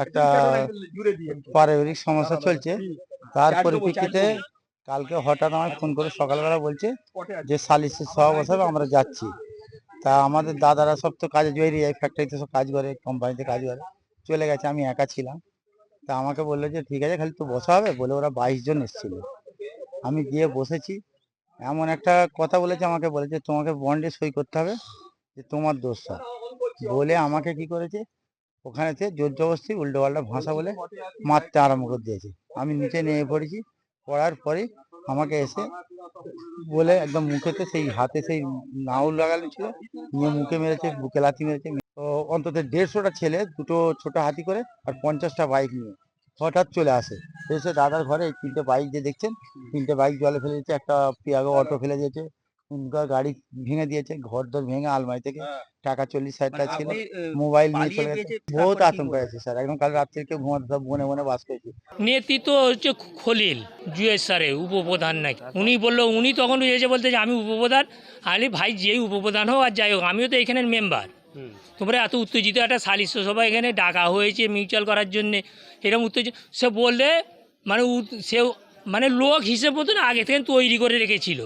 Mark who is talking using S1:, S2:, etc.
S1: একটা পারিবারিক সমস্যা চলছে। তার পরিপ্রেক্ষিতে কালকে হঠাৎ আমায় ফোন করে সকালবেলা বলছে যে সালিসি সভা বসাবে, আমরা যাচ্ছি। তা আমাদের দাদারা সব তো কাজে বেরিয়ে যায়, ফ্যাক্টরিতে সব কাজ করে, কোম্পানিতে কাজ করে, চলে গেছে। আমি একা ছিলাম। তা আমাকে বললো যে ঠিক আছে, খালি তো বসা হবে বলে। ওরা 22 জন এসেছিল। আমি গিয়ে বসেছি। এমন একটা কথা বলেছে, আমাকে বলেছে তোমাকে বন্ডে সই করতে হবে, যে তোমার দোষ সব। বলে আমাকে কি করেছে, ওখানেতে জোর জবরদস্তি উল্টো পাল্টা ভাষা বলে মারতে আরম্ভ করে দিয়েছে। আমি নিচে নেমে পড়েছি। পড়ার পরে আমাকে এসে বলে একদম মুখেতে সেই হাতে সেই নাউল লাগানো ছিল, নিয়ে মুখে মেরেছে, বুকে লাথি মেরেছে। তো অন্তত 150টা ছেলে, দুটো ছোট হাতি করে আর 50টা বাইক নিয়ে হঠাৎ চলে আসে। এসে দাদার ঘরে এই 3টে বাইক যে দেখছেন, 3টে বাইক জলে ফেলে দিয়েছে, একটা পিয়াগো অটো ফেলে দিয়েছে, গাড়ি ভেঙে দিয়েছে, ঘর দর ভেঙে আলমারি থেকে টাকা 40-60 টাকা ছিল, মোবাইল নিয়ে চলে গেছে। বহুত আতঙ্ক আছে স্যার, একদম কাল রাত্রে কেউ ঘুমাতে, সব বনে বনে বাস করেছি।
S2: নেতৃত্ব হচ্ছে খলিল জুয়েস স্যারে উপপ্রধান নাকি, উনি বললো, উনি তখন এসে বলতে যে আমি উপপ্রধান। আলি ভাই, যেই উপপ্রধান হোক আর যাই হোক, আমিও তো এখানের মেম্বার। তোমরা এত উত্তেজিত, একটা সালিশ সভা এখানে ডাকা হয়েছে মিউচুয়াল করার জন্যে, এরকম উত্তেজিত সে বললে মানে সে মানে লোক হিসেব মতন আগে থেকে তৈরি করে রেখেছিল।